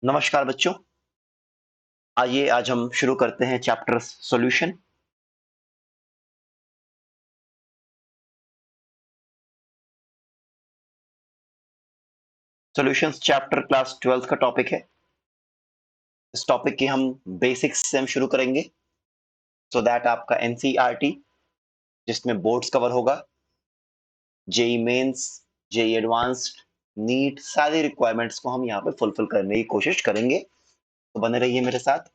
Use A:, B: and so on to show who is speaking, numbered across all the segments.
A: नमस्कार बच्चों। आइए आज हम शुरू करते हैं chapter solution. Solutions chapter class 12th का टॉपिक है। इस टॉपिक की हम बेसिक्स से हम शुरू करेंगे सो दैट आपका एनसीईआरटी जिसमें बोर्ड्स कवर होगा, JEE mains, JEE advanced, NEET सारी रिक्वायरमेंट्स को हम यहाँ पे फुलफिल करने की कोशिश करेंगे। तो बने रहिए मेरे साथ।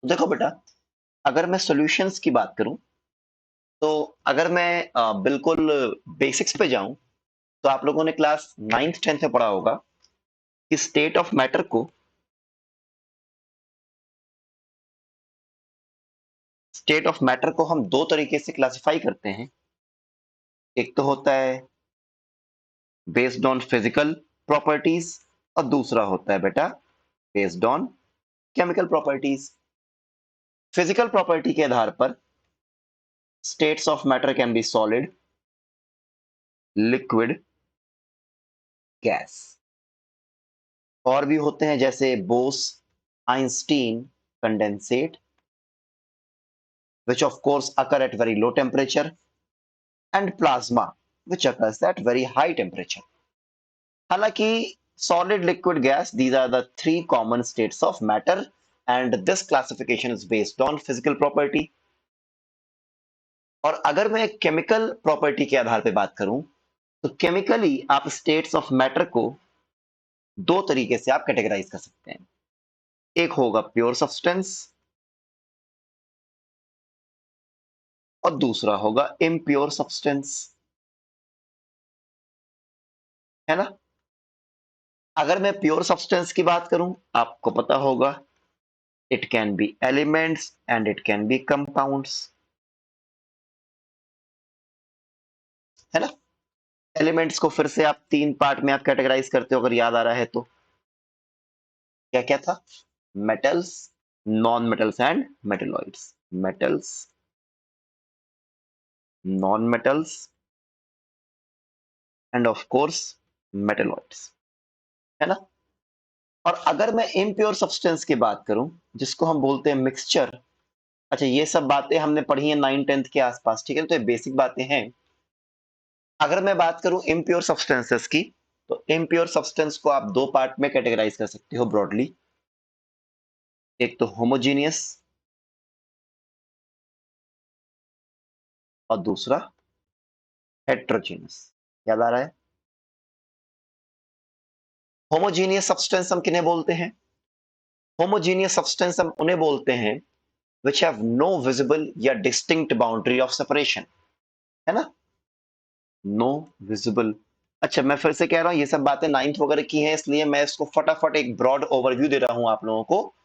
A: देखो बेटा, अगर मैं सॉल्यूशंस की बात करूं तो अगर मैं बिल्कुल बेसिक्स पे जाऊं तो आप लोगों ने क्लास 9th 10th में पढ़ा होगा कि स्टेट ऑफ मैटर को हम दो तरीके से क्लासिफाई करते हैं। एक तो होता है बेस्ड ऑन फिजिकल प्रॉपर्टीज और दूसरा होता है बेटा based on chemical properties. Physical property के आधार पर states of matter can be solid, liquid, gas. और भी होते हैं जैसे Bose Einstein condensate which of course occur at very low temperature, and plasma which occurs at very high temperature. हालांकि solid, liquid, gas, these are the three common states of matter and this classification is based on physical property. और अगर मैं chemical property के आधार पे बात करूं तो chemically आप स्टेट्स ऑफ मैटर को दो तरीके से आप कैटेगराइज कर सकते हैं। एक होगा प्योर सब्सटेंस और दूसरा होगा इम्प्योर सब्सटेंस, है ना। अगर मैं प्योर सब्सटेंस की बात करूं, आपको पता होगा it can be elements and it can be compounds, है ना। एलिमेंट्स को फिर से आप तीन पार्ट में आप कैटेगराइज करते हो, अगर याद आ रहा है तो। क्या क्या था? Metals, non metals and metalloids. Metals, non metals end of course metalloids, है ना। और अगर मैं इम्प्योर सब्सटेंस की बात करूं जिसको हम बोलते हैं मिक्सचर, अच्छा ये सब बातें हमने पढ़ी हैं 9 10th के आसपास, ठीक है, तो ये बेसिक बातें हैं। अगर मैं बात करूं इम्प्योर सब्सटेंसेस की तो इम्प्योर सब्सटेंस को आप दो पार्ट में कैटेगराइज कर सकते हो ब्रॉडली। एक तो होमोजीनियस और दूसरा हेट्रोजीनियस। याद आ रहा है? होमोजीनियस सब्सटेंस हम किन्हें बोलते हैं? होमोजीनियस सब्सटेंस हम उन्हें बोलते हैं which have no visible या distinct boundary of separation, है ना। No visible. अच्छा मैं फिर से कह रहा हूं, ये सब बातें 9th वगैरह की हैं, इसलिए मैं इसको फटाफट एक ब्रॉड ओवरव्यू दे रहा हूं आप लोगों को।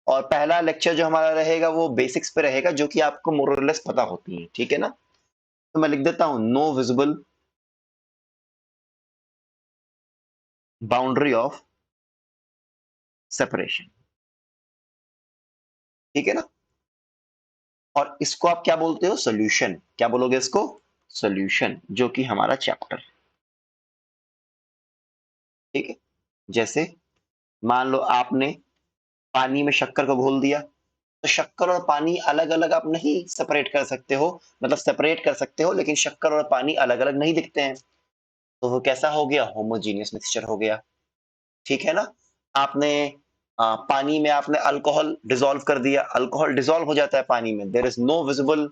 A: और पहला लेक्चर जो हमारा रहेगा वो बेसिक्स पे रहेगा, जो कि आपको मोर और लेस पता होती है, ठीक है ना। तो मैं लिख देता हूं no visible boundary of separation, ठीक है ना। और इसको आप क्या बोलते हो? सोल्यूशन। क्या बोलोगे इसको? सोल्यूशन, जो कि हमारा चैप्टर, ठीक है। जैसे मान लो आपने पानी में शक्कर को घोल दिया, तो शक्कर और पानी अलग अलग आप नहीं सेपरेट कर सकते हो, मतलब सेपरेट कर सकते हो लेकिन शक्कर और पानी अलग अलग नहीं दिखते हैं। तो वो कैसा हो गया? होमोजीनियस मिक्सचर हो गया, ठीक है ना। आपने पानी में आपने अल्कोहल डिसॉल्व कर दिया, अल्कोहल डिसॉल्व हो जाता है पानी में, there is no visible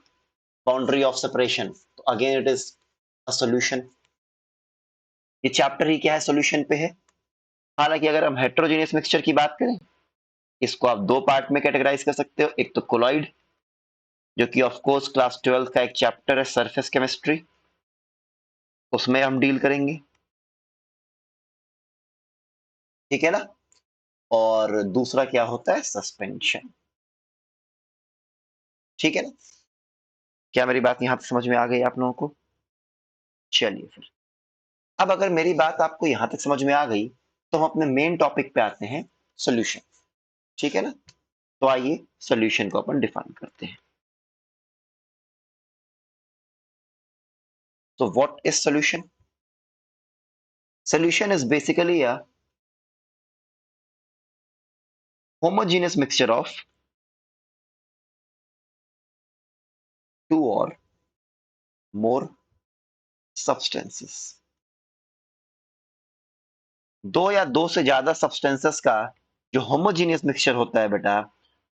A: boundary of separation, तो again it is a solution. ये चैप्टर ही क्या है? सॉल्यूशन पे है। हालांकि अगर हम हेट्रोजेनियस मिक्सचर की बात करें, इसको आप दो पार्ट में कैटेगराइज कर सकते हो। एक तो कोलॉइड, जो कि ऑफ कोर्स क्लास 12 का एक चैप्टर है सरफेस केमिस्ट्री, उसमें हम डील करेंगे, ठीक है ना। और दूसरा क्या होता है? सस्पेंशन, ठीक है ना। क्या मेरी बात यहां तक समझ में आ गई आप लोगों को? चलिए फिर, अब अगर मेरी बात आपको यहां तक समझ में आ गई तो हम अपने मेन टॉपिक पे आते हैं, सॉल्यूशन, ठीक है ना। तो आइए सॉल्यूशन को अपन डिफाइन करते हैं। So what is solution? Solution is basically a homogeneous mixture of two or more substances, दो या दो से ज्यादा सब्सटेंसेस का जो होमोजीनियस मिक्सचर होता है बेटा,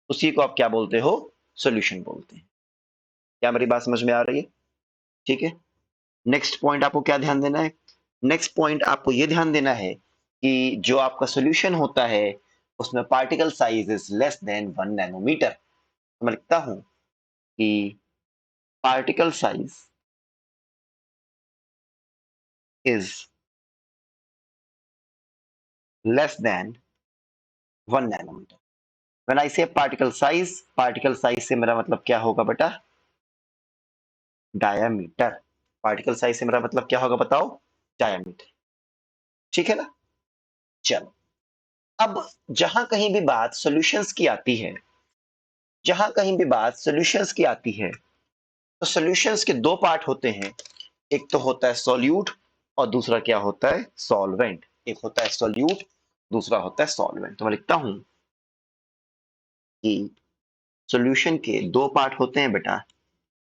A: उसी को आप क्या बोलते हो? सॉल्यूशन बोलते हैं। क्या मेरी बात समझ में आ रही है? ठीक है। नेक्स्ट पॉइंट आपको क्या ध्यान देना है? नेक्स्ट पॉइंट आपको ये ध्यान देना है कि जो आपका सॉल्यूशन होता है उसमें particle size is less than 1 nanometre. तो मैं लिखता हूं कि particle size is less than 1 nanometre. When I say particle size से मेरा मतलब क्या होगा बेटा? डायामीटर। पार्टिकल साइज से मेरा मतलब क्या होगा बताओ? डायामीटर। ठीक है ना? चलो, अब जहां कहीं भी बात सॉल्यूशंस की आती है, जहां कहीं भी बात सॉल्यूशंस की आती है, तो सॉल्यूशंस के दो पार्ट होते हैं। एक तो होता है सॉल्यूट और दूसरा क्या होता है? सॉल्वेंट। एक होता है सॉल्यूट, दूसरा होता है सॉल्वेंट। तो मैं लिखता हूं कि सॉल्यूशन के दो पार्ट होते हैं बेटा।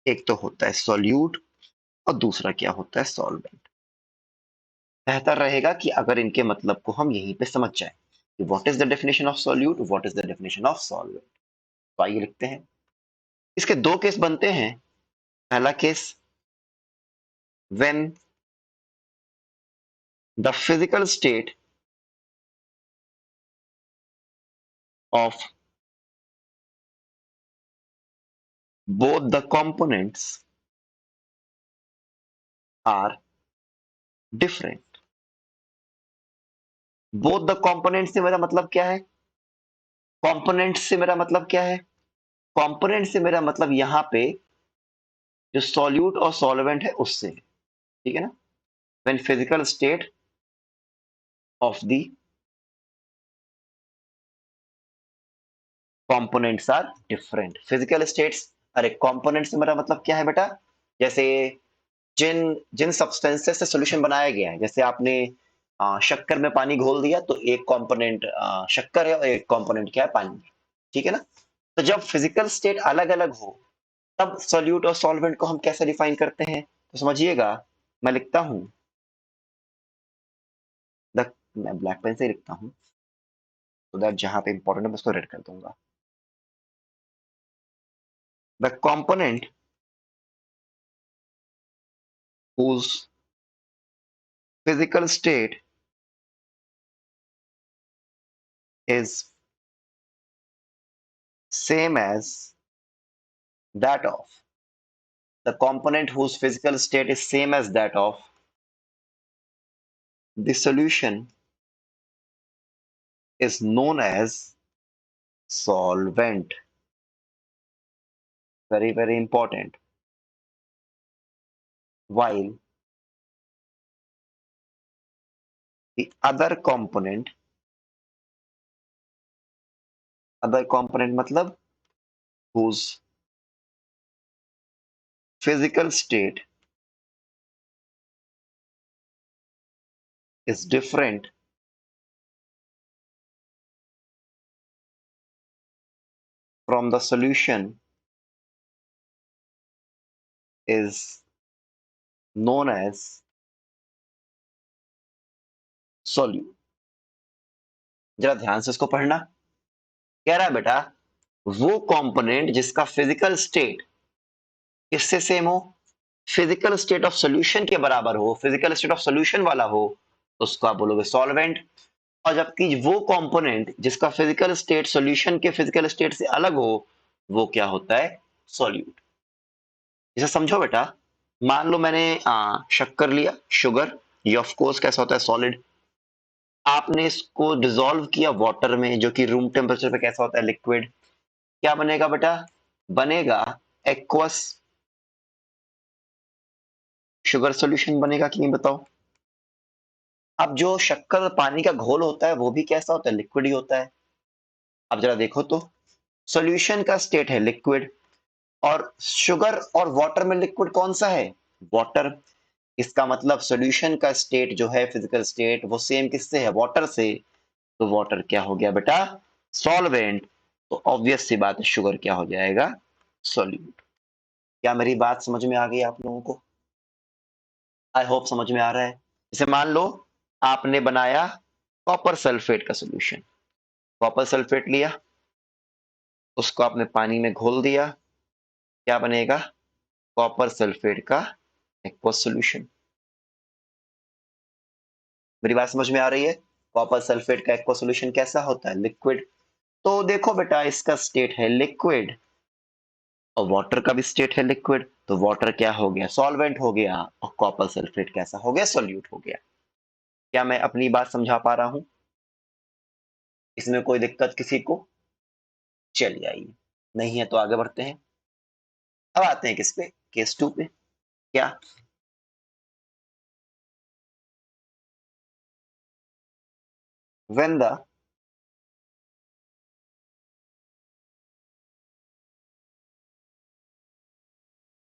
A: एक तो होता है सॉल्यूट और दूसरा क्या होता है? सॉल्वेंट। बेहतर रहेगा कि अगर इनके मतलब को हम यहीं पे समझ जाएं कि what is the definition of solute, what is the definition of solvent. तो आइए लिखते हैं। इसके दो केस बनते हैं। पहला case, when the physical state of both the components are different। both the components से मेरा मतलब क्या है? components से मेरा मतलब क्या है? component से मेरा मतलब यहां पे जो solute और solvent है उससे। ठीक है ना? when physical state of the components are different। physical states, अरे components से मेरा मतलब क्या है बेटा? जैसे जिन जिन सब्सटेंसेस से सॉल्यूशन बनाया गया है, जैसे आपने शक्कर में पानी घोल दिया तो एक कंपोनेंट शक्कर है और एक कंपोनेंट क्या है? पानी। ठीक है ना? तो जब फिजिकल स्टेट अलग अलग हो तब सॉल्यूट और सॉल्वेंट को हम कैसे डिफाइन करते हैं? तो समझिएगा, मैं लिखता हूं द मैं ब्लैक पेन से लिखता हूं तो दैट जहां पे इंपॉर्टेंट है मैं उसको रेड कर दूंगा। The component whose physical state is same as that of the component whose physical state is same as that of the solution is known as solvent। very very important। while the other component मतलब whose physical state is different from the solution is known as solute। जरा ध्यान से इसको पढ़ना। कह रहा है बेटा, वो कंपोनेंट जिसका फिजिकल स्टेट किससे सेम हो? फिजिकल स्टेट ऑफ सॉल्यूशन के बराबर हो, फिजिकल स्टेट ऑफ सॉल्यूशन वाला हो, तो उसको आप बोलोगे सॉल्वेंट। और जबकि वो कंपोनेंट जिसका फिजिकल स्टेट सॉल्यूशन के फिजिकल स्टेट से अलग हो, वो क्या होता है? सॉल्यूट। इसे समझो बेटा। मान लो मैंने शक्कर लिया, शुगर, ये ऑफ कोर्स कैसा होता है? सॉलिड। आपने इसको डिसॉल्व किया वाटर में, जो कि रूम टेम्परेचर पे कैसा होता है? लिक्विड। क्या बनेगा बेटा? बनेगा एक्वस शुगर सॉल्यूशन बनेगा कि नहीं बताओ? अब जो शक्कर और पानी का घोल होता है वो भी कैसा होता है? लिक्विड ही होता है। अब जरा देखो तो, सॉल्यूशन का स्टेट है लिक्विड और शुगर और वाटर में लिक्विड कौन सा है? वाटर। इसका मतलब सॉल्यूशन का स्टेट जो है, फिजिकल स्टेट, वो सेम किससे है? वाटर से। तो वाटर क्या हो गया बेटा? सॉल्वेंट, तो ऑब्वियस सी बात है शुगर क्या हो जाएगा, सॉल्यूट। क्या मेरी बात समझ में आ गई आप लोगों को? आई होप समझ में आ रहा है। जैसे मान लो आपने बनाया कॉपर सल्फेट का सॉल्यूशन, कॉपर सल्फेट लिया, उसको आपने पानी में घोल दिया, क्या बनेगा, कॉपर सल्फेट का एक्वस सॉल्यूशन। मेरी बात समझ में आ रही है? कॉपर सल्फेट का एक्वस सॉल्यूशन कैसा होता है, लिक्विड। तो देखो बेटा इसका स्टेट है लिक्विड और वाटर का भी स्टेट है लिक्विड, तो वाटर क्या हो गया, सॉल्वेंट हो गया, और कॉपर सल्फेट कैसा हो गया, सोल्यूट हो गया। क्या मैं अपनी बात समझा पा रहा हूं? इसमें कोई दिक्कत किसी को? चलिए आइए, नहीं है तो आगे बढ़ते हैं। अब आते हैं किस पे, केस 2 पे। क्या when the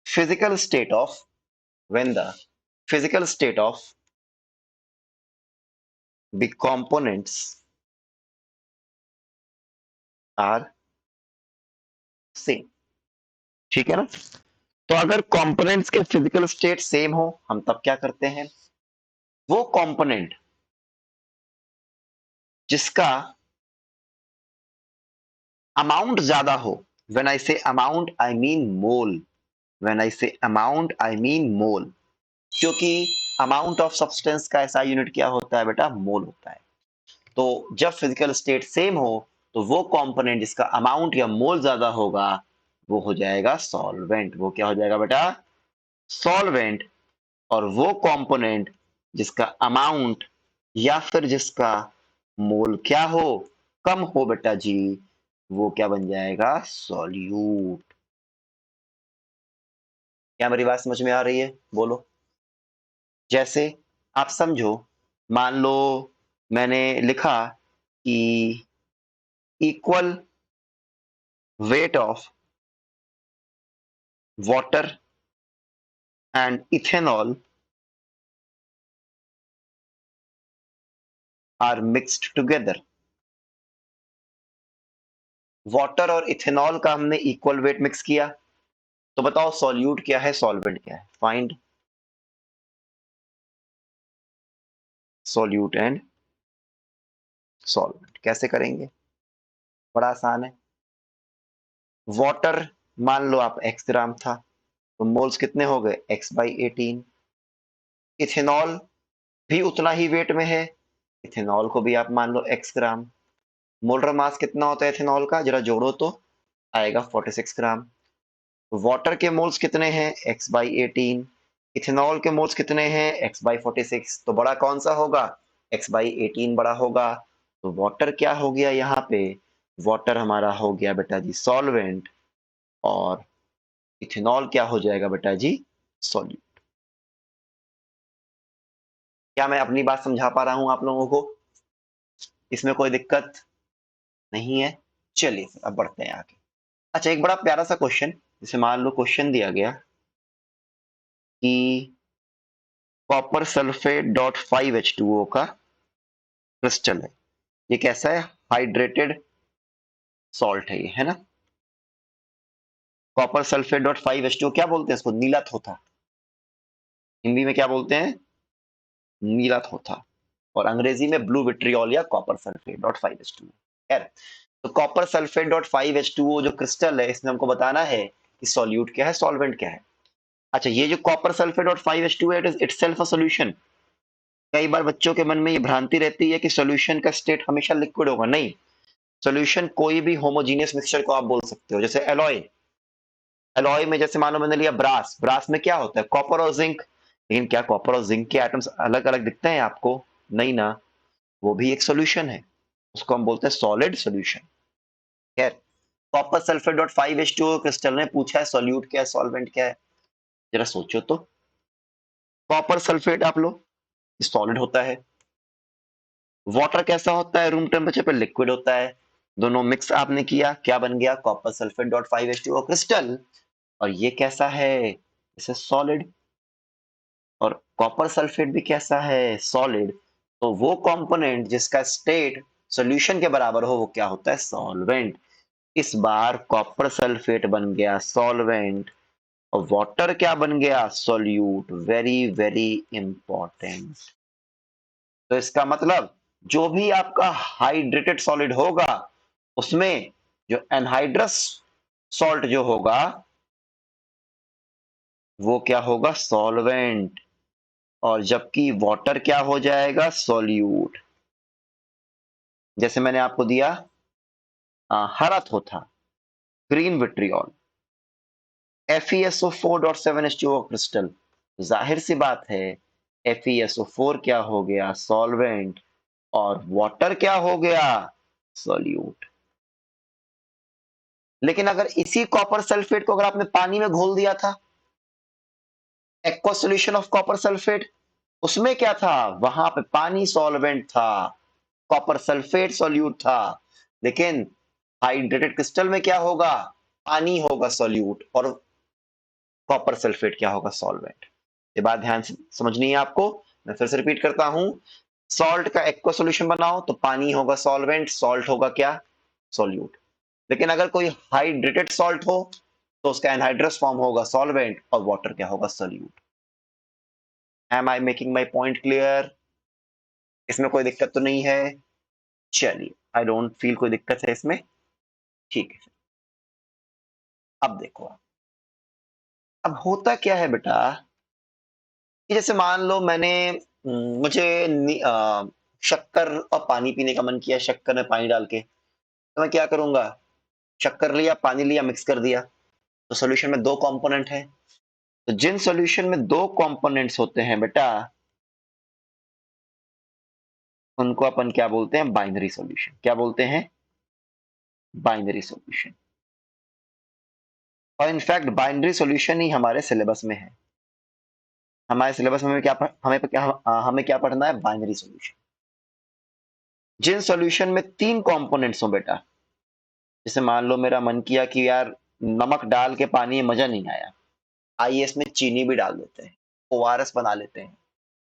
A: physical state of when the physical state of the components are same, ठीक है ना। तो अगर कंपोनेंट्स के फिजिकल स्टेट सेम हो, हम तब क्या करते हैं, वो कंपोनेंट जिसका अमाउंट ज्यादा हो, व्हेन आई से amount I mean mole, when I से अमाउंट आई मीन मोल, क्योंकि अमाउंट ऑफ सब्सटेंस का ऐसा यूनिट क्या होता है बेटा, मोल होता है। तो जब फिजिकल स्टेट सेम हो तो वो कंपोनेंट जिसका अमाउंट या मोल ज्यादा होगा वो हो जाएगा सॉल्वेंट। वो क्या हो जाएगा बेटा, सॉल्वेंट। और वो कंपोनेंट जिसका अमाउंट या फिर जिसका मोल क्या हो, कम हो बेटा जी, वो क्या बन जाएगा, सॉल्यूट। क्या मेरी बात समझ में आ रही है, बोलो। जैसे आप समझो, मान लो मैंने लिखा कि equal weight of water and ethanol are mixed together. Water और इथेनॉल का हमने इक्वल वेट मिक्स किया, तो बताओ सॉल्यूट क्या है, सॉल्वेंट क्या है, फाइंड सॉल्यूट एंड सॉल्वेंट। कैसे करेंगे, बड़ा आसान है। वाटर मान लो आप x ग्राम था, तो मोल्स कितने हो गए, x/18। इथेनॉल भी उतना ही वेट में है, इथेनॉल को भी आप मान लो x ग्राम। मोलर मास कितना होता है इथेनॉल का, जरा जोड़ो तो आएगा 46 ग्राम। वाटर के मोल्स कितने हैं, x/18। इथेनॉल के मोल्स कितने हैं, x/46। तो बड़ा कौन सा होगा, x/18 बड़ा होगा। तो वाटर क्या हो गया यहाँ पे, वाटर हमारा हो गया बेटा जी सॉल्वेंट, और इथेनॉल क्या हो जाएगा बेटा जी, सॉल्यूट। क्या मैं अपनी बात समझा पा रहा हूं आप लोगों को, इसमें कोई दिक्कत नहीं है। चलिए अब बढ़ते हैं आगे। अच्छा, एक बड़ा प्यारा सा क्वेश्चन, जैसे मान लो क्वेश्चन दिया गया कि कॉपर सल्फेट डॉट 5H2O का क्रिस्टल है, ये कैसा है, हाइड्रेटेड सॉल्ट है ये, है ना। कॉपर सल्फेट डॉट 5H2O क्या बोलते हैं इसको, नीला थोथा, हिंदी में क्या बोलते हैं, नीला थोथा, और अंग्रेजी में ब्लू विट्रियोल या कॉपर सल्फेट डॉट 5H2O। खैर, तो कॉपर सल्फेट डॉट 5H2O जो क्रिस्टल है, इसमें हमको बताना है कि सॉल्यूट क्या है, सॉल्वेंट क्या है। अच्छा, ये जो कॉपर सल्फेट डॉट 5H2O है, it is itself a solution. कई बार बच्चों के मन में ये भ्रांति रहती है कि सॉल्यूशन का स्टेट हमेशा लिक्विड होगा, नहीं। सॉल्यूशन कोई भी होमोजीनियस मिक्सचर को आप बोल सकते हो, जैसे एलॉय, एलॉय में जैसे मान लो मैंने लिया ब्रास, ब्रास में क्या होता है, कॉपर और जिंक। लेकिन क्या कॉपर और जिंक के एटम्स अलग अलग दिखते हैं आपको, नहीं ना, वो भी एक सॉल्यूशन है, उसको हम बोलते हैं सॉलिड सॉल्यूशन। खैर, copper sulphate dot 5H2O crystal ने पूछा है सॉल्यूट क्या है, सॉल्वेंट क्या है, जरा सोचो तो। कॉपर सल्फेट आप लो, सॉलिड होता है। वाटर कैसा होता है, रूम टेम्परेचर पे लिक्विड होता है। दोनों मिक्स आपने किया, क्या बन गया, copper sulphate dot 5H2O crystal. और ये कैसा है, इसे सॉलिड, और कॉपर सल्फेट भी कैसा है, सॉलिड। तो वो कंपोनेंट जिसका स्टेट सॉल्यूशन के बराबर हो वो क्या होता है? सॉल्वेंट। इस बार कॉपर सल्फेट बन गया सॉल्वेंट और वाटर क्या बन गया? सॉल्यूट। Very very important. तो इसका मतलब जो भी आपका हाइड्रेटेड सॉलिड होगा उसमें जो एनहाइड्रस सॉल्ट जो होगा वो क्या होगा? सॉल्वेंट। और जबकि वाटर क्या हो जाएगा? सॉल्यूट। जैसे मैंने आपको दिया हरा थोथा, ग्रीन विट्रियॉल, FeSO4.7H2O क्रिस्टल। जाहिर सी बात है FeSO4 क्या हो गया? सॉल्वेंट। और वाटर क्या हो गया? सॉल्यूट। लेकिन अगर इसी कॉपर सल्फेट को अगर आपने पानी में घोल दिया था, aqua solution of copper sulphate, उसमें क्या था? वहां पे पानी सॉल्वेंट था, कॉपर सल्फेट सॉल्यूट था। लेकिन हाइड्रेटेड क्रिस्टल में क्या होगा? पानी होगा सॉल्यूट और कॉपर सल्फेट क्या होगा? सॉल्वेंट। ये बात ध्यान से समझनी है आपको। मैं फिर से रिपीट करता हूं, सॉल्ट का एक्वा सॉल्यूशन बनाओ तो पानी होगा सॉल्वेंट, सॉल्ट होगा क्या? सॉल्यूट। लेकिन अगर कोई हाइड्रेटेड सॉल्ट हो तो उसका एनहाइड्रस फॉर्म होगा सॉल्वेंट और वाटर क्या होगा? Solute. Am I making my point clear? इसमें कोई दिक्कत तो नहीं है? चलिए, आई डोंट फील कोई दिक्कत है इसमें। ठीक है, अब देखो आप। अब होता क्या है बेटा कि जैसे मान लो मैंने मुझे शक्कर और पानी पीने का मन किया, शक्कर में पानी डाल के, तो मैं क्या करूंगा? शक्कर लिया, पानी लिया, मिक्स कर दिया। तो सॉल्यूशन में दो कंपोनेंट है। तो जिन सॉल्यूशन में दो कंपोनेंट्स होते हैं बेटा उनको अपन क्या बोलते हैं? Binary solution. क्या बोलते हैं? Binary solution. और इनफैक्ट बाइनरी सॉल्यूशन ही हमारे सिलेबस में है। हमारे सिलेबस में हमें क्या पढ़ना है? Binary solution. जिन सॉल्यूशन में तीन कंपोनेंट्स हो बेटा, जैसे मान लो मेरा मन किया कि यार नमक डाल के पानी में मजा नहीं आया, आइए इसमें चीनी भी डाल देते हैं, ओआरएस बना लेते हैं।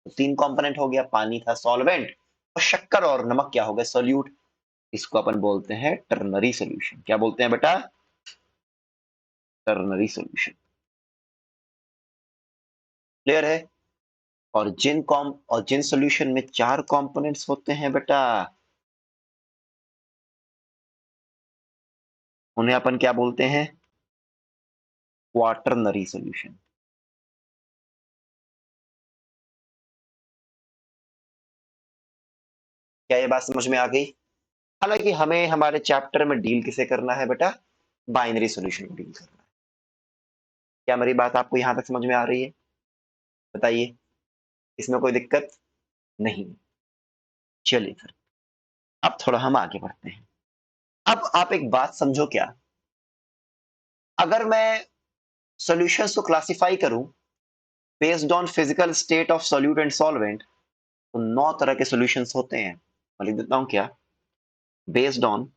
A: तो तीन कंपोनेंट हो गया, पानी था सॉल्वेंट और शक्कर और नमक क्या हो गए? सॉल्यूट। इसको अपन बोलते हैं टर्नरी सॉल्यूशन। क्या बोलते हैं बेटा? Ternary solution. क्लियर है? और जिन सॉल्यूशन में चार कंपोनेंट्स होते हैं बेटा उन्हें अपन क्या बोलते हैं? Quaternary solution. क्या ये बात समझ में आ गई? हालांकि हमें हमारे चैप्टर में डील किसे करना है बेटा? बाइनरी सॉल्यूशन को डील करना है। क्या मेरी बात आपको यहां तक समझ में आ रही है? बताइए, इसमें कोई दिक्कत नहीं? चलिए फिर अब थोड़ा हम आगे बढ़ते हैं। अब आप एक बात समझो, क्या अगर मैं सॉल्यूशंस को क्लासिफाई करूं based on physical state of solute and solvent, तो 9 तरह के सॉल्यूशंस होते हैं। मैं लिख देता हूं क्या? Based on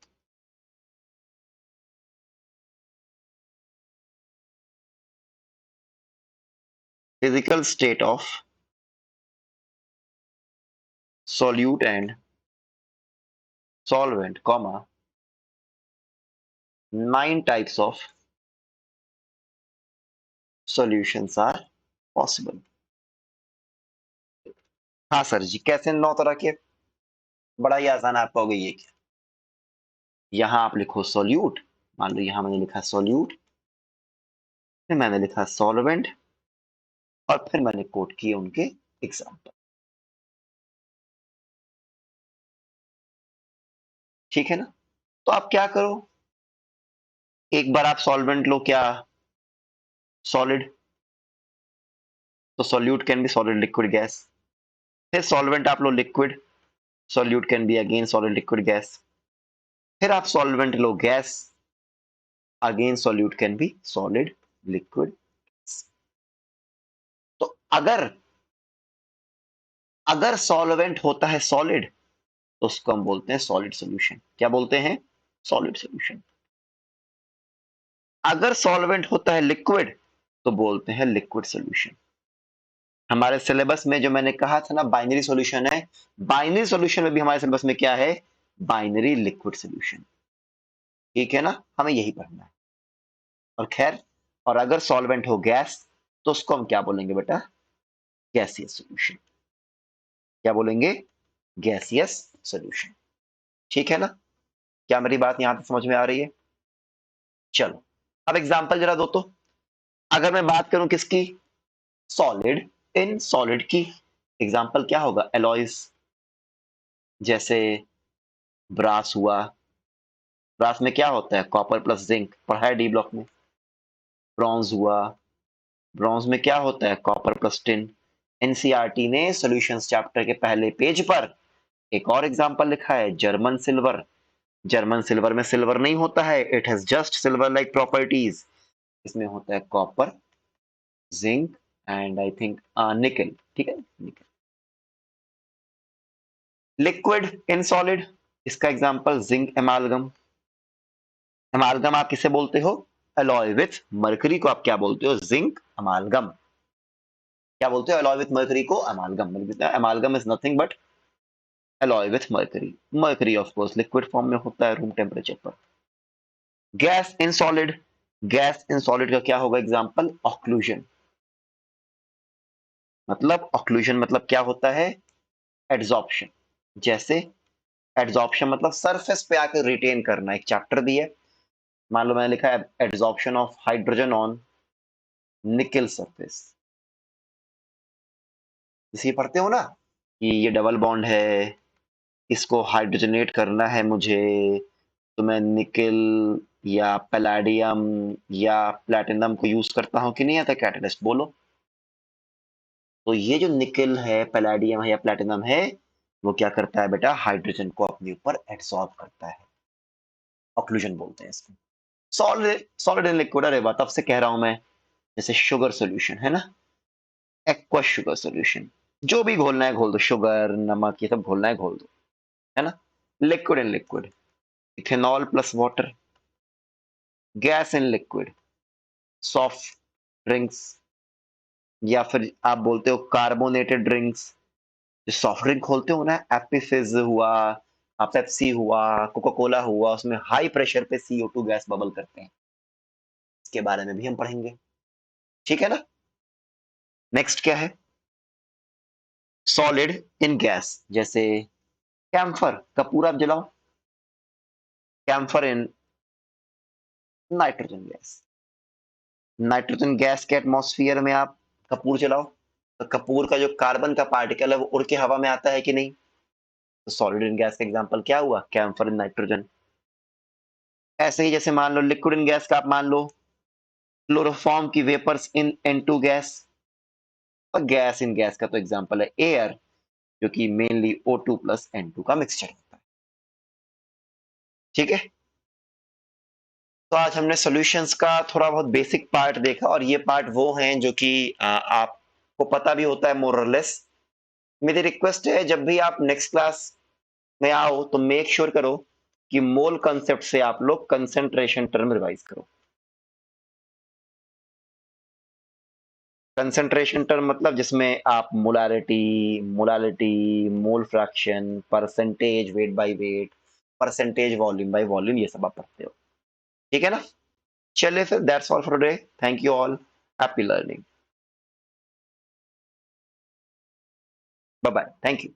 A: physical state of solute and solvent, comma 9 types of solutions are possible। हाँ सर जी, कैसे 9 तरह के? बड़ा ही आसान, आप कहोगे ये क्या? यहां आप लिखो सॉल्यूट, मान लो यहां मैंने लिखा सॉल्यूट, फिर मैंने लिखा सॉल्वेंट और फिर मैंने कोट किए उनके एग्जाम्पल। ठीक है ना? तो आप क्या करो, एक बार आप सॉल्वेंट लो, क्या? सॉलिड। तो solute can be solid liquid gas. फिर सॉल्वेंट आप लो liquid, solute can be again solid liquid gas. फिर आप सॉल्वेंट लो gas, again solute can be solid liquid. तो अगर अगर सॉल्वेंट होता है सॉलिड तो उसको हम बोलते हैं सॉलिड सॉल्यूशन। क्या बोलते हैं? Solid solution. अगर सॉल्वेंट होता है लिक्विड तो बोलते हैं लिक्विड सॉल्यूशन। हमारे सिलेबस में जो मैंने कहा था ना बाइनरी सॉल्यूशन है, बाइनरी सॉल्यूशन में भी हमारे सिलेबस में क्या है? Binary liquid solution. ठीक है ना, हमें यही पढ़ना है। और खैर, और अगर सॉल्वेंट हो गैस तो उसको हम क्या बोलेंगे बेटा? Gaseous solution. क्या बोलेंगे? Gaseous solution. ठीक है ना? क्या मेरी बात यहां तक समझ में आ रही है? चलो, अब एग्जांपल जरा दो तो। अगर मैं बात करूं किसकी? सॉलिड। इन सॉलिड की एग्जांपल क्या होगा? एलॉयज, जैसे ब्रास हुआ। ब्रास में क्या होता है? कॉपर प्लस जिंक, पढ़ा है डी ब्लॉक में। ब्रॉन्ज हुआ। ब्रॉन्ज में क्या होता है? Copper plus tin. एनसीईआरटी ने सॉल्यूशंस चैप्टर के पहले पेज पर एक और एग्जांपल लिखा है, जर्मन सिल्वर। जर्मन सिल्वर में सिल्वर नहीं होता है, it has just silver like properties. इसमें होता है copper, zinc and I think निकल। ठीक है, निकल। लिक्विड इन सॉलिड, इसका एग्जांपल जिंक एमालगम। एमालगम आप किसे बोलते हो? अलॉय विथ मरकरी को आप क्या बोलते हो? जिंक अमालगम। क्या बोलते हो? अलॉय विथ मरकरी को अमालगम। अमालगम is nothing but alloy with mercury. Mercury of course liquid form में होता है रूम टेम्परेचर पर। Gas in solid, gas in solid का क्या होगा एग्जांपल? ऑक्लूजन। मतलब ऑक्लूजन मतलब क्या होता है? एड्सॉर्प्शन। जैसे एड्सॉर्प्शन मतलब सरफेस पे आकर रिटेन करना। एक चैप्टर दिया है, मान लो मैंने लिखा है एड्सॉर्प्शन ऑफ हाइड्रोजन ऑन निकल सरफेस। इसे पढ़ते हो ना कि ये डबल बॉन्ड है, इसको हाइड्रोजनेट करना है मुझे, तो मैं निकल या पैलाडियम या प्लैटिनम को यूज करता हूं कि नहीं आता कैटलिस्ट? बोलो। तो ये जो निकल है, पैलाडियम है या प्लैटिनम है, वो क्या करता है बेटा? हाइड्रोजन को अपने ऊपर एब्सॉर्ब करता है। ऑक्लूजन बोलते हैं इसको। सॉलिड, सॉलिड इन लिक्विड, अरे बात तब से कह रहा हूं मैं। जैसे शुगर सोल्यूशन है ना, एक्वा शुगर सोल्यूशन। जो भी घोलना है घोल दो, शुगर नमक ये सब घोलना है घोल दो, है ना। Liquid in liquid, ethanol plus water. Gas in liquid, soft drinks, या फिर आप बोलते हो कार्बोनेटेड ड्रिंक्स। जो सॉफ्ट ड्रिंक खोलते हो ना, एप्पी फिज हुआ, पेप्सी हुआ, कोका कोला हुआ, उसमें हाई प्रेशर पे CO2 गैस बबल करते हैं। इसके बारे में भी हम पढ़ेंगे। ठीक है ना। नेक्स्ट क्या है? सॉलिड इन गैस, जैसे कैम्फर, कपूर आप जलाओ। Camphor in nitrogen gas. Nitrogen gas के एटमॉस्फेयर में आप कपूर जलाओ, तो कपूर का जो कार्बन का पार्टिकल है वो उड़ के हवा में आता है कि नहीं? तो सॉलिड इन गैस का एग्जांपल क्या हुआ? Camphor in nitrogen. ऐसे ही जैसे मान लो लिक्विड इन गैस का आप मान लो क्लोरोफॉर्म की वेपर्स इन N2 गैस। और गैस इन गैस का तो एग्जांपल है एयर, जो कि मेनली O2 प्लस N2 का मिक्सचर होता है। ठीक है, तो आज हमने सॉल्यूशंस का थोड़ा बहुत बेसिक पार्ट देखा, और ये पार्ट वो हैं जो कि आपको पता भी होता है मोरलेस। मेरी रिक्वेस्ट है, जब भी आप नेक्स्ट क्लास में आओ तो मेक श्योर करो कि मोल कंसेप्ट से आप लोग कंसेंट्रेशन टर्म रिवाइज करो। कंसेंट्रेशन टर्म मतलब जिसमें आप molarity, molality, mole fraction, percentage weight by weight, percentage volume by volume, ये सब आप पढ़ते हो। ठीक है ना। चलिए फिर, that's all for today. Thank you all, happy learning, bye bye, thank you.